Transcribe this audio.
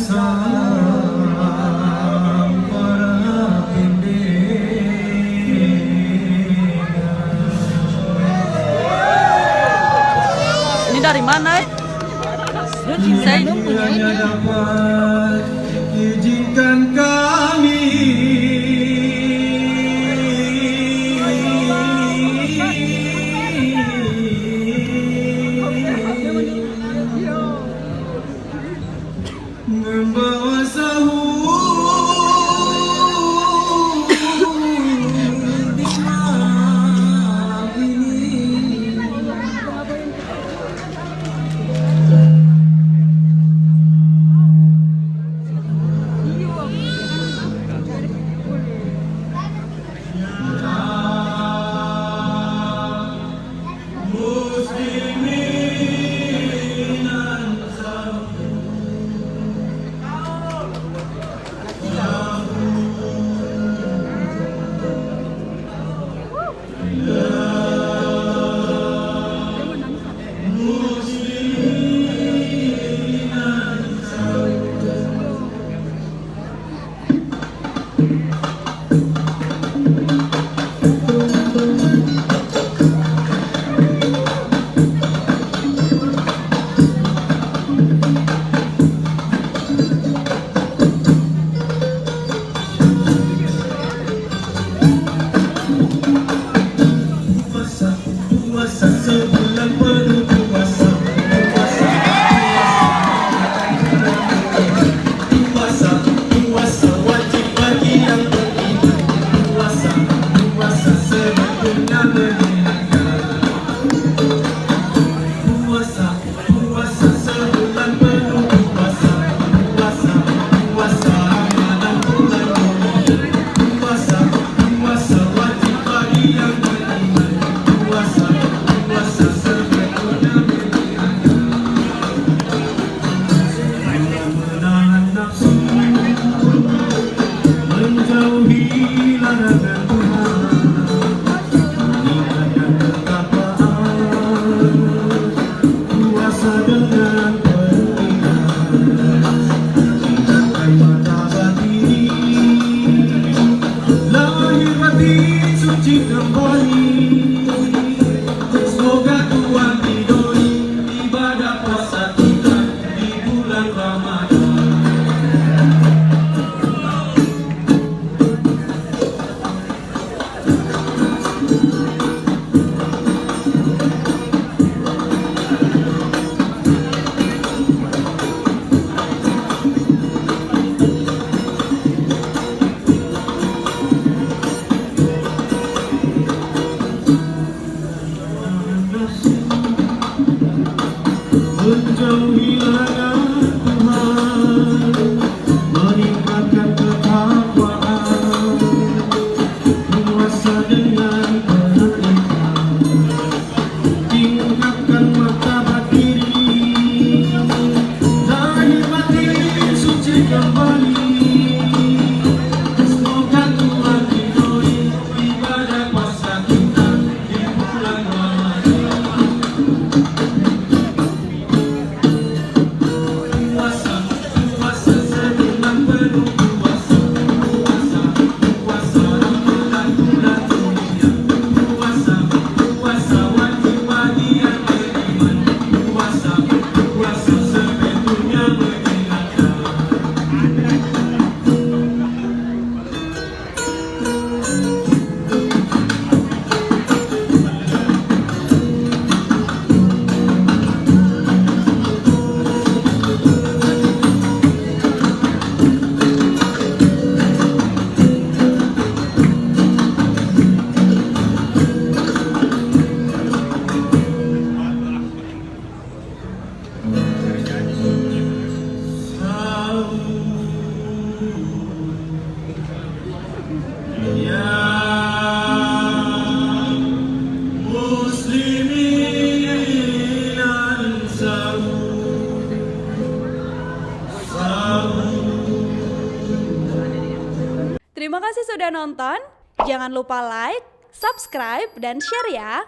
Ini dari mana? Saya hanya dapat izinkan kami membawa sahur di malam ini. Puasa sebulan penuh puasa, puasa, puasa wajib bagi yang beriman. Puasa, puasa sebetulnya menyenangkan. Puasa, puasa sebulan penuh puasa, puasa, puasa Ramadan bulan mulia. Puasa, puasa wajib bagi yang beriman. Puasa, puasa sebetulnya menyenangkan. Menahan nafsu, menjauhi larangan Tuhan, meningkatkan ketapaan, puasa dengan perilaku, tinggalkan mata batin, lahir batin suci kembali. Semoga Tuhan ridhoi ibadah puasa kita di bulan Ramadan. Menjauhi larangan Tuhan, meningkatkan ketakwaan, puasa dengan berikhlas, tingkatkan martabat diri, lahir batin suci kembali. Semoga Tuhan ridhoi ibadah puasa kita di bulan Ramadan. Puasa, puasa sebulan penuh puasa, puasa, puasa Ramadan bulan mulia. Puasa, puasa wajib bagi yang beriman. Puasa, puasa sebetulnya menyenangkan. Ya muslimin ansawur, Terima kasih sudah nonton. Jangan lupa like, subscribe, dan share ya.